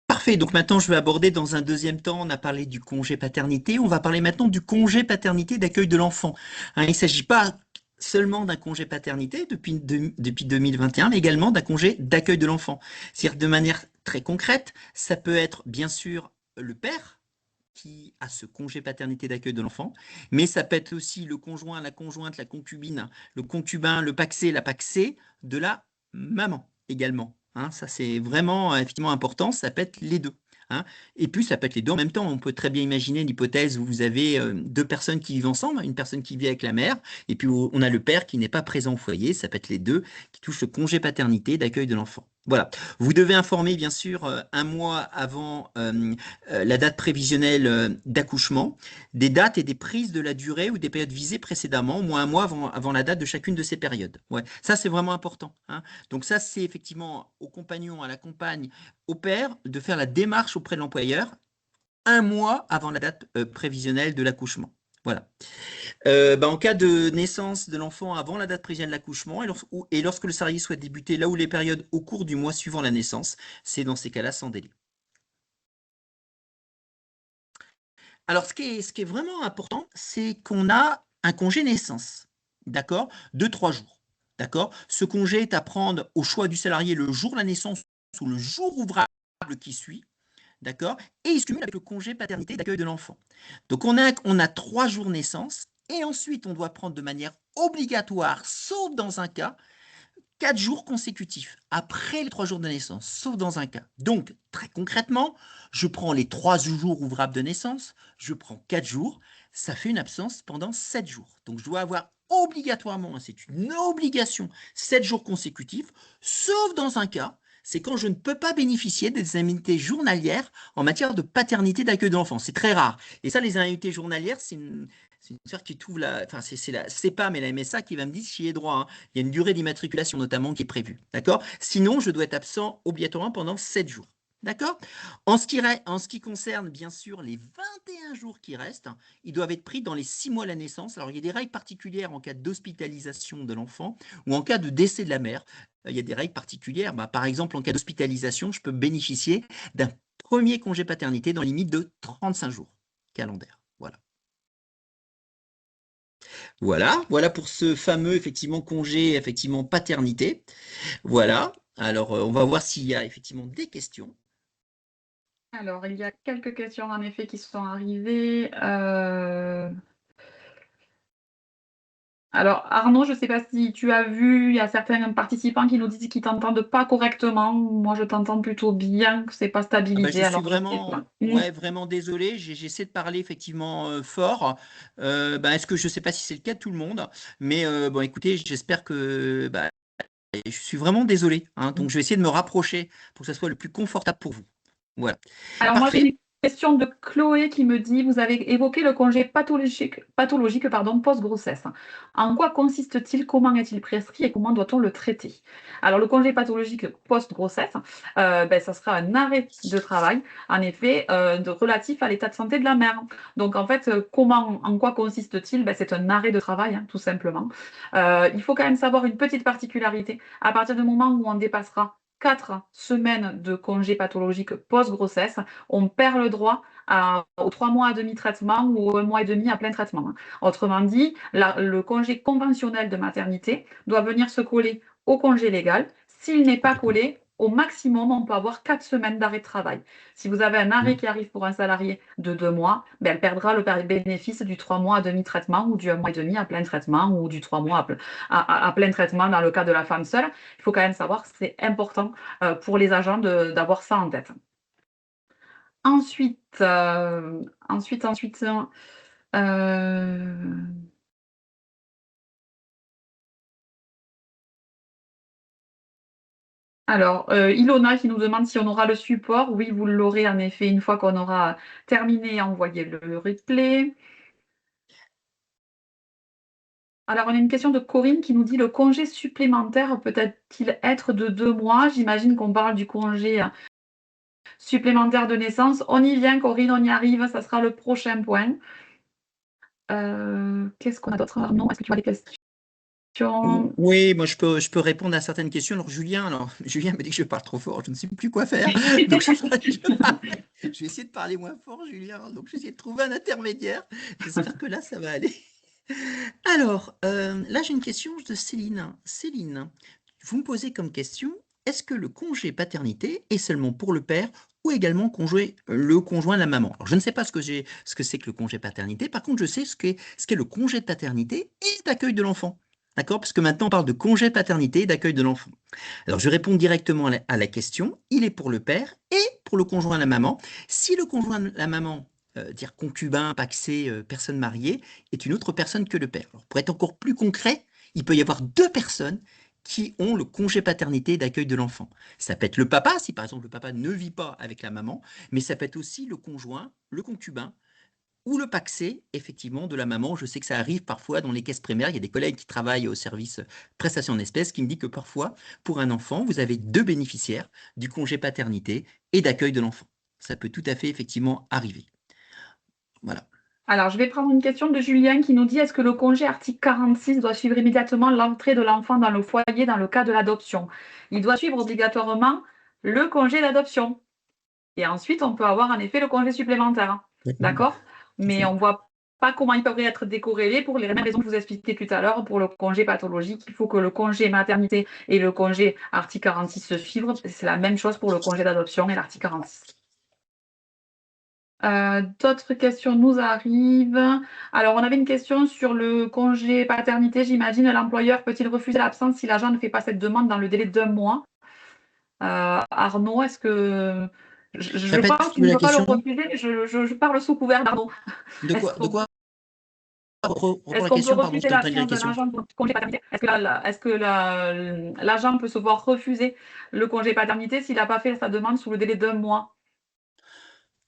Parfait, donc maintenant je vais aborder dans un deuxième temps, on a parlé du congé paternité, on va parler maintenant du congé paternité d'accueil de l'enfant. Il ne s'agit pas seulement d'un congé paternité depuis 2021, mais également d'un congé d'accueil de l'enfant. C'est-à-dire de manière très concrète, ça peut être bien sûr le père qui a ce congé paternité d'accueil de l'enfant, mais ça peut être aussi le conjoint, la conjointe, la concubine, le concubin, le pacsé, la pacsée de la maman également. Ça, c'est vraiment effectivement important. Ça peut être les deux. Et puis, ça peut être les deux en même temps. On peut très bien imaginer l'hypothèse où vous avez deux personnes qui vivent ensemble, une personne qui vit avec la mère, et puis on a le père qui n'est pas présent au foyer. Ça peut être les deux qui touchent le congé paternité d'accueil de l'enfant. Voilà. Vous devez informer, bien sûr, un mois avant la date prévisionnelle d'accouchement, des dates et des prises de la durée ou des périodes visées précédemment, au moins un mois avant la date de chacune de ces périodes. Ouais. Ça, c'est vraiment important. Donc ça, c'est effectivement au compagnon, à la compagne, au père, de faire la démarche auprès de l'employeur un mois avant la date prévisionnelle de l'accouchement. Voilà. En cas de naissance de l'enfant avant la date prévisionnelle de l'accouchement et lorsque le salarié souhaite débuter là où les périodes au cours du mois suivant la naissance, c'est dans ces cas-là sans délai. Alors, ce qui est vraiment important, c'est qu'on a un congé naissance, d'accord, de 3 jours, d'accord. Ce congé est à prendre au choix du salarié le jour de la naissance ou le jour ouvrable qui suit, d'accord, et il se cumule avec le congé paternité d'accueil de l'enfant. Donc, on a 3 jours naissance, et ensuite, on doit prendre de manière obligatoire, sauf dans un cas, 4 jours consécutifs après les 3 jours de naissance, sauf dans un cas. Donc, très concrètement, je prends les 3 jours ouvrables de naissance, je prends 4 jours, ça fait une absence pendant 7 jours. Donc, je dois avoir obligatoirement, c'est une obligation, 7 jours consécutifs, sauf dans un cas, c'est quand je ne peux pas bénéficier des indemnités journalières en matière de paternité d'accueil de l'enfant. C'est très rare. Et ça, les indemnités journalières, c'est une sphère qui trouve c'est la CEPAM et la MSA qui va me dire si j'y ai droit. Il y a une durée d'immatriculation notamment qui est prévue. D'accord? Sinon, je dois être absent obligatoirement pendant 7 jours. D'accord? En ce qui concerne, bien sûr, les 21 jours qui restent, ils doivent être pris dans les 6 mois de la naissance. Alors, il y a des règles particulières en cas d'hospitalisation de l'enfant ou en cas de décès de la mère. Il y a des règles particulières. Par exemple, en cas d'hospitalisation, je peux bénéficier d'un premier congé paternité dans la limite de 35 jours calendaires. Voilà pour ce fameux effectivement congé effectivement paternité. Voilà. Alors on va voir s'il y a effectivement des questions. Alors il y a quelques questions en effet qui sont arrivées. Alors Arnaud, je ne sais pas si tu as vu, il y a certains participants qui nous disent qu'ils t'entendent pas correctement. Moi je t'entends plutôt bien, que c'est pas stabilisé. Je suis vraiment désolé. J'essaie de parler effectivement fort. Est-ce que je ne sais pas si c'est le cas de tout le monde, mais écoutez, j'espère que je suis vraiment désolé. Donc je vais essayer de me rapprocher pour que ça soit le plus confortable pour vous. Voilà. Alors moi question de Chloé qui me dit, vous avez évoqué le congé pathologique post-grossesse. En quoi consiste-t-il? Comment est-il prescrit et comment doit-on le traiter? Alors, le congé pathologique post-grossesse, ça sera un arrêt de travail, en effet, relatif à l'état de santé de la mère. Donc, en fait, en quoi consiste-t-il? C'est un arrêt de travail, tout simplement. Il faut quand même savoir une petite particularité. À partir du moment où on dépassera 4 semaines de congé pathologique post-grossesse, on perd le droit aux 3 mois à demi-traitement ou aux 1 mois et demi à plein traitement. Autrement dit, le congé conventionnel de maternité doit venir se coller au congé légal. S'il n'est pas collé, au maximum, on peut avoir 4 semaines d'arrêt de travail. Si vous avez un arrêt qui arrive pour un salarié de 2 mois, elle perdra le bénéfice du 3 mois à demi-traitement ou du 1 mois et demi à plein traitement ou du 3 mois à plein traitement dans le cas de la femme seule. Il faut quand même savoir que c'est important pour les agents d'avoir ça en tête. Ensuite, alors, Ilona qui nous demande si on aura le support. Oui, vous l'aurez en effet une fois qu'on aura terminé et envoyé le replay. Alors, on a une question de Corinne qui nous dit le congé supplémentaire peut-il être de 2 mois? J'imagine qu'on parle du congé supplémentaire de naissance. On y vient, Corinne, on y arrive. Ça sera le prochain point. Qu'est-ce qu'on a d'autre, Arnaud? Est-ce que tu as des questions? Oui, moi je peux répondre à certaines questions. Julien me dit que je parle trop fort, je ne sais plus quoi faire. Donc je vais essayer de parler moins fort, Julien. Donc je vais essayer de trouver un intermédiaire. J'espère que là, ça va aller. Alors, là, j'ai une question de Céline. Céline, vous me posez comme question, est-ce que le congé paternité est seulement pour le père ou également le conjoint de la maman? Alors, je ne sais pas ce que c'est que le congé paternité. Par contre, je sais ce qu'est le congé de paternité et d'accueil de l'enfant. D'accord? Parce que maintenant, on parle de congé paternité et d'accueil de l'enfant. Alors, je réponds directement à la question. Il est pour le père et pour le conjoint de la maman. Si le conjoint de la maman, dire concubin, pacsé, personne mariée, est une autre personne que le père. Alors, pour être encore plus concret, il peut y avoir 2 personnes qui ont le congé paternité et d'accueil de l'enfant. Ça peut être le papa, si par exemple le papa ne vit pas avec la maman, mais ça peut être aussi le conjoint, le concubin, ou le pacsé, effectivement, de la maman. Je sais que ça arrive parfois dans les caisses primaires. Il y a des collègues qui travaillent au service prestation d'espèces qui me disent que parfois, pour un enfant, vous avez 2 bénéficiaires du congé paternité et d'accueil de l'enfant. Ça peut tout à fait, effectivement, arriver. Voilà. Alors, je vais prendre une question de Julien qui nous dit, est-ce que le congé article 46 doit suivre immédiatement l'entrée de l'enfant dans le foyer dans le cas de l'adoption? Il doit suivre obligatoirement le congé d'adoption. Et ensuite, on peut avoir en effet le congé supplémentaire. D'accord? Mais on ne voit pas comment il pourrait être décorrélé pour les mêmes raisons que vous expliquiez tout à l'heure pour le congé pathologique. Il faut que le congé maternité et le congé article 46 se suivent. C'est la même chose pour le congé d'adoption et l'article 46. D'autres questions nous arrivent. Alors, on avait une question sur le congé paternité. J'imagine, l'employeur peut-il refuser l'absence si l'agent ne fait pas cette demande dans le délai de 2 mois? Arnaud, est-ce que... Je pense qu'il ne peut pas le refuser, mais je parle sous couvert d'Arnaud. De quoi Est-ce qu'on peut refuser l'absence d'un agent pour congé paternité? Est-ce que l'agent peut se voir refuser le congé paternité s'il n'a pas fait sa demande sous le délai d'1 mois?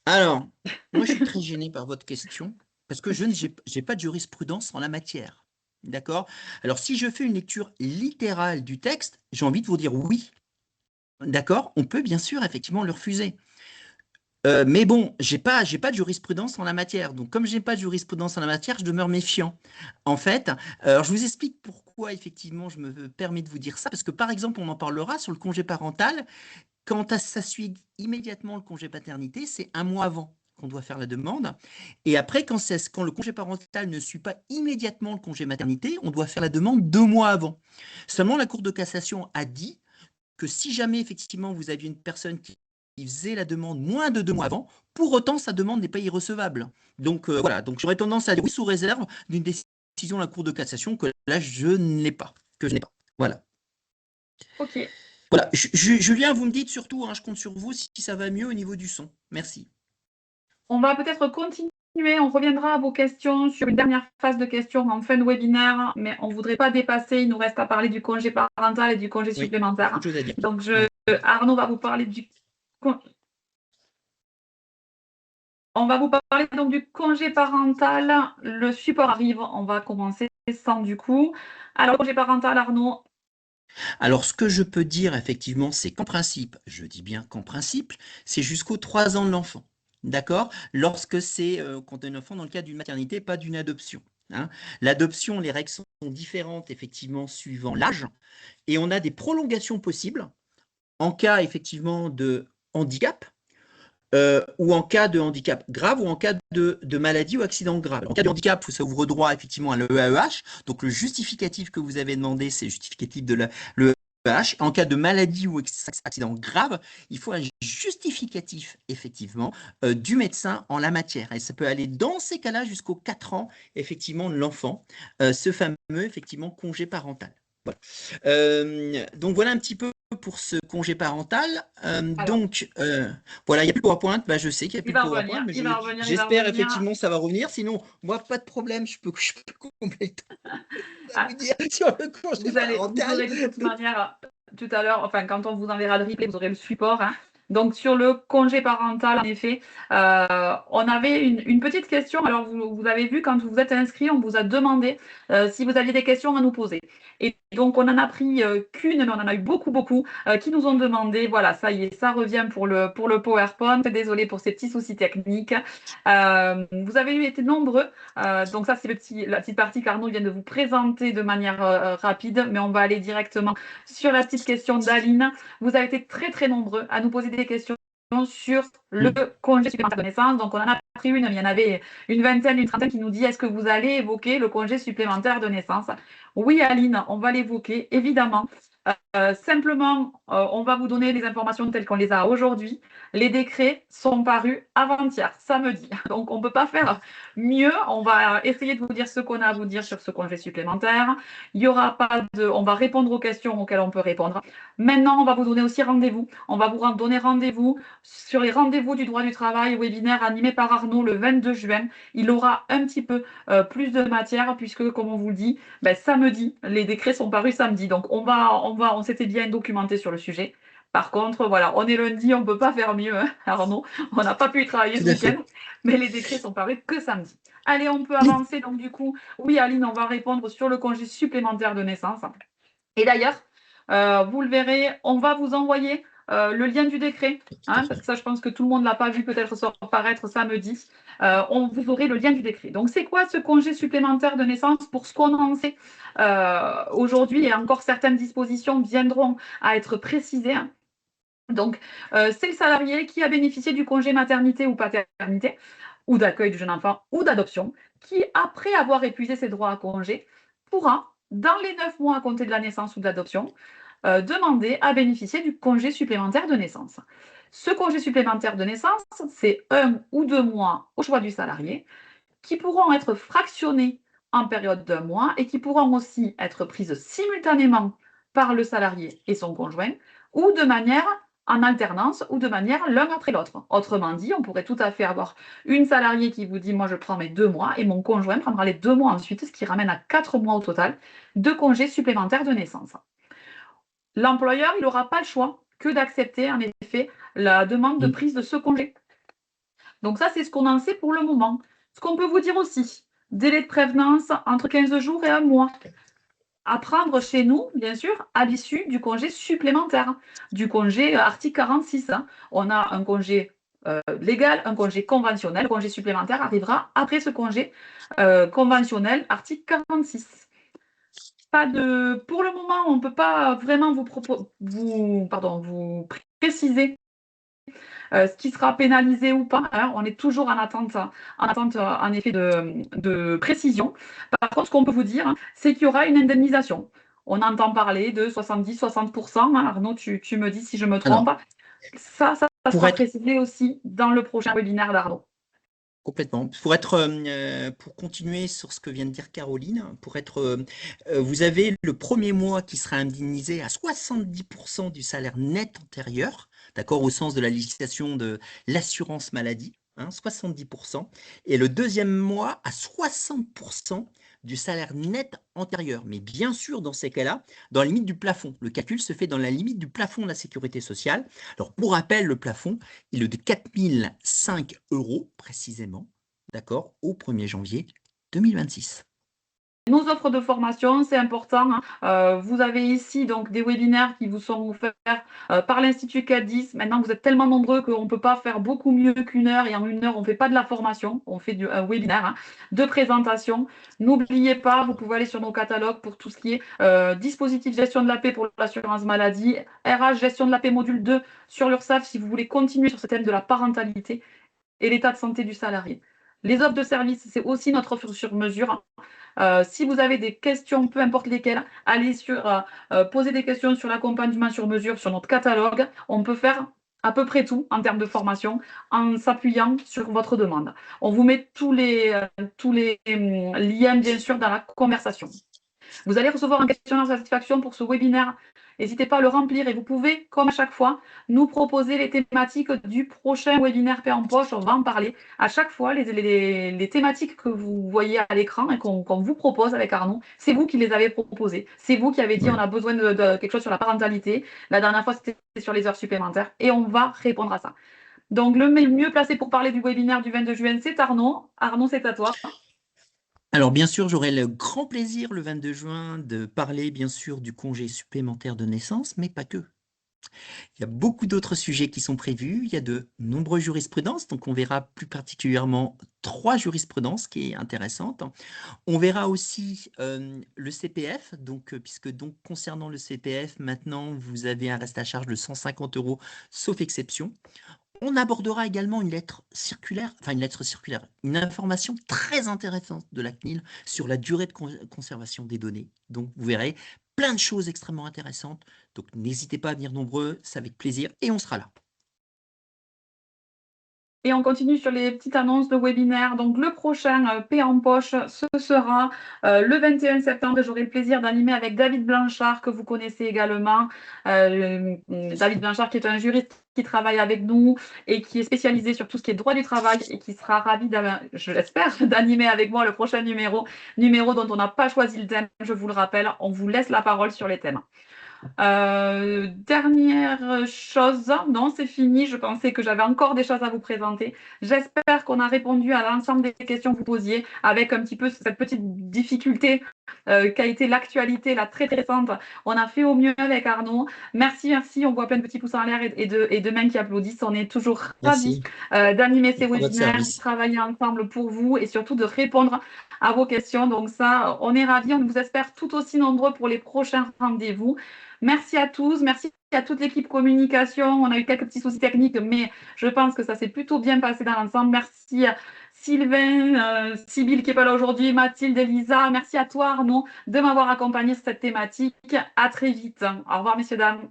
Alors, moi, je suis très gêné par votre question parce que je n'ai pas de jurisprudence en la matière. D'accord? Alors, si je fais une lecture littérale du texte, j'ai envie de vous dire oui. D'accord? On peut bien sûr effectivement le refuser. Mais bon, j'ai pas de jurisprudence en la matière. Donc, comme j'ai pas de jurisprudence en la matière, je demeure méfiant. En fait, alors je vous explique pourquoi effectivement je me permets de vous dire ça. Parce que par exemple, on en parlera sur le congé parental. Quand ça suit immédiatement le congé paternité, c'est 1 mois avant qu'on doit faire la demande. Et après, quand le congé parental ne suit pas immédiatement le congé maternité, on doit faire la demande 2 mois avant. Seulement, la Cour de cassation a dit que si jamais effectivement vous aviez une personne qui faisait la demande moins de 2 mois avant, pour autant sa demande n'est pas irrecevable. Donc voilà, donc j'aurais tendance à dire oui sous réserve d'une décision de la Cour de cassation que là je n'ai pas, Voilà. Ok. Voilà, Julien, vous me dites surtout, je compte sur vous si ça va mieux au niveau du son. Merci. On va peut-être continuer. On reviendra à vos questions sur une dernière phase de questions en fin de webinaire, mais on ne voudrait pas dépasser. Il nous reste à parler du congé parental et du congé supplémentaire. Beaucoup de choses à dire. Donc, Arnaud va vous parler du On va vous parler donc du congé parental. Le support arrive. On va commencer sans du coup. Alors, congé parental, Arnaud. Alors, ce que je peux dire effectivement, c'est qu'en principe, je dis bien qu'en principe, c'est jusqu'aux 3 ans de l'enfant. D'accord? Lorsque c'est quand un enfant dans le cadre d'une maternité, pas d'une adoption. Hein. L'adoption, les règles sont différentes effectivement suivant l'âge et on a des prolongations possibles en cas effectivement de handicap ou en cas de handicap grave ou en cas de maladie ou accident grave. En cas de handicap, ça ouvre droit effectivement à l'EAEH. Donc le justificatif que vous avez demandé, c'est le justificatif de l'EAEH. En cas de maladie ou accident grave, il faut un justificatif effectivement du médecin en la matière. Et ça peut aller dans ces cas-là jusqu'aux 4 ans effectivement de l'enfant, ce fameux effectivement congé parental. Voilà. Donc voilà un petit peu pour ce congé parental. Alors, Voilà, il n'y a plus de PowerPoint. Bah, je sais qu'il n'y a il plus de va PowerPoint, revenir, mais il va revenir, il va j'espère revenir. effectivement que ça va revenir. Sinon, moi, pas de problème, je peux compléter Ah, vous dire sur le congé vous parental. aurez de toute manière, tout à l'heure, enfin, quand on vous enverra le replay, vous aurez le support. Hein. Donc, sur le congé parental, en effet, on avait une petite question. Alors, vous avez vu, quand vous êtes inscrit, on vous a demandé si vous aviez des questions à nous poser. Et donc, on n'en a pris qu'une, mais on en a eu beaucoup, beaucoup, qui nous ont demandé, voilà, ça y est, ça revient pour le PowerPoint. Désolée pour ces petits soucis techniques. Vous avez été nombreux. Donc, ça, c'est la petite partie qu'Arnaud vient de vous présenter de manière rapide, mais on va aller directement sur la petite question d'Aline. Vous avez été très, très nombreux à nous poser des questions sur le congé supplémentaire de naissance. Donc, on en a pris une, il y en avait une vingtaine, une trentaine qui nous dit est-ce que vous allez évoquer le congé supplémentaire de naissance? Oui, Aline, on va l'évoquer, évidemment. Simplement, on va vous donner les informations telles qu'on les a aujourd'hui. Les décrets sont parus avant-hier, samedi. Donc, on ne peut pas faire mieux. On va essayer de vous dire ce qu'on a à vous dire sur ce congé supplémentaire. Il y aura pas de. On va répondre aux questions auxquelles on peut répondre. Maintenant, on va vous donner aussi rendez-vous. On va vous donner rendez-vous sur les rendez-vous du droit du travail, webinaire animé par Arnaud le 22 juin. Il aura un petit peu plus de matière puisque, comme on vous le dit, samedi, les décrets sont parus samedi. Donc, on s'était bien documenté sur le sujet. Par contre, voilà, on est lundi, on ne peut pas faire mieux, hein, Arnaud. On n'a pas pu y travailler Tout ce à week-end, fait. mais les décrets sont parus que samedi. Allez, on peut avancer. Donc, du coup, oui, Aline, on va répondre sur le congé supplémentaire de naissance. Et d'ailleurs, vous le verrez, on va vous envoyer le lien du décret, hein, parce que ça, je pense que tout le monde ne l'a pas vu peut-être apparaître samedi. Vous aurez le lien du décret. Donc, c'est quoi ce congé supplémentaire de naissance pour ce qu'on en sait aujourd'hui? Et encore certaines dispositions viendront à être précisées. Hein. Donc, c'est le salarié qui a bénéficié du congé maternité ou paternité, ou d'accueil du jeune enfant, ou d'adoption, qui, après avoir épuisé ses droits à congé, pourra, dans les 9 mois à compter de la naissance ou de l'adoption, demander à bénéficier du congé supplémentaire de naissance. Ce congé supplémentaire de naissance, c'est 1 ou 2 mois au choix du salarié, qui pourront être fractionnés en période d'1 mois et qui pourront aussi être prises simultanément par le salarié et son conjoint, ou de manière en alternance ou de manière l'un après l'autre. Autrement dit, on pourrait tout à fait avoir une salariée qui vous dit moi je prends mes 2 mois et mon conjoint prendra les 2 mois ensuite, ce qui ramène à 4 mois au total de congés supplémentaires de naissance. L'employeur, il n'aura pas le choix que d'accepter en effet la demande de prise de ce congé. Donc ça, c'est ce qu'on en sait pour le moment. Ce qu'on peut vous dire aussi, délai de prévenance entre 15 jours et 1 mois. À prendre chez nous, bien sûr, à l'issue du congé supplémentaire, du congé article 46. Hein. On a un congé légal, un congé conventionnel. Le congé supplémentaire arrivera après ce congé conventionnel, article 46. Pour le moment, on ne peut pas vraiment vous préciser ce qui sera pénalisé ou pas. Hein. On est toujours en attente en effet de précision. Par contre, ce qu'on peut vous dire, hein, c'est qu'il y aura une indemnisation. On entend parler de 70-60%. Hein. Arnaud, tu me dis si je me trompe. Alors, Ça pour sera être précisé aussi dans le prochain webinaire d'Arnaud. complètement, pour continuer sur ce que vient de dire Caroline, vous avez le premier mois qui sera indemnisé à 70% du salaire net antérieur, d'accord, au sens de la législation de l'assurance maladie, hein, 70%, et le deuxième mois à 60% du salaire net antérieur. Mais bien sûr, dans ces cas-là, dans la limite du plafond. Le calcul se fait dans la limite du plafond de la sécurité sociale. Alors, pour rappel, le plafond, il est de 4 005 € précisément, d'accord, au 1er janvier 2026. Nos offres de formation, c'est important, hein. Vous avez ici donc des webinaires qui vous sont offerts par l'Institut CADIS. Maintenant, vous êtes tellement nombreux qu'on ne peut pas faire beaucoup mieux qu'1 heure. Et en 1 heure, on ne fait pas de la formation, on fait un webinaire, hein, de présentation. N'oubliez pas, vous pouvez aller sur nos catalogues pour tout ce qui est dispositif gestion de la paix pour l'assurance maladie, RH gestion de la paix module 2 sur l'URSSAF si vous voulez continuer sur ce thème de la parentalité et l'état de santé du salarié. Les offres de services, c'est aussi notre offre sur mesure. Si vous avez des questions, peu importe lesquelles, allez poser des questions sur l'accompagnement sur mesure sur notre catalogue. On peut faire à peu près tout en termes de formation en s'appuyant sur votre demande. On vous met tous les liens, bien sûr, dans la conversation. Vous allez recevoir un questionnaire de satisfaction pour ce webinaire. N'hésitez pas à le remplir et vous pouvez, comme à chaque fois, nous proposer les thématiques du prochain webinaire Paix en poche. On va en parler. À chaque fois, les thématiques que vous voyez à l'écran et qu'on vous propose avec Arnaud, c'est vous qui les avez proposées. C'est vous qui avez dit on a besoin de quelque chose sur la parentalité. La dernière fois, c'était sur les heures supplémentaires et on va répondre à ça. Donc, le mieux placé pour parler du webinaire du 22 juin, c'est Arnaud. Arnaud, c'est à toi. Alors, bien sûr, j'aurai le grand plaisir le 22 juin de parler, bien sûr, du congé supplémentaire de naissance, mais pas que. Il y a beaucoup d'autres sujets qui sont prévus. Il y a de nombreuses jurisprudences, donc on verra plus particulièrement 3 jurisprudences qui est intéressante. On verra aussi le CPF, donc, puisque donc concernant le CPF, maintenant vous avez un reste à charge de 150 € sauf exception. On abordera également une lettre circulaire, une information très intéressante de la CNIL sur la durée de conservation des données. Donc, vous verrez plein de choses extrêmement intéressantes. Donc, n'hésitez pas à venir nombreux, c'est avec plaisir et on sera là. Et on continue sur les petites annonces de webinaire. Donc, le prochain Paix en poche, ce sera le 21 septembre. J'aurai le plaisir d'animer avec David Blanchard, que vous connaissez également. David Blanchard, qui est un juriste qui travaille avec nous et qui est spécialisé sur tout ce qui est droit du travail et qui sera ravi, je l'espère, d'animer avec moi le prochain numéro dont on n'a pas choisi le thème. Je vous le rappelle, on vous laisse la parole sur les thèmes. Dernière chose, non, c'est fini. Je pensais que j'avais encore des choses à vous présenter. J'espère qu'on a répondu à l'ensemble des questions que vous posiez avec un petit peu cette petite difficulté qu'a été l'actualité, la très récente. On a fait au mieux avec Arnaud. Merci, merci. On voit plein de petits pouces en l'air et de mains qui applaudissent. On est toujours ravis d'animer ces webinaires, de travailler ensemble pour vous et surtout de répondre à vos questions. Donc ça, on est ravis. On vous espère tout aussi nombreux pour les prochains rendez-vous. Merci à tous, merci à toute l'équipe communication. On a eu quelques petits soucis techniques, mais je pense que ça s'est plutôt bien passé dans l'ensemble. Merci à Sylvain, Sybille qui n'est pas là aujourd'hui, Mathilde, Elisa. Merci à toi Arnaud de m'avoir accompagné sur cette thématique. À très vite. Au revoir messieurs, dames.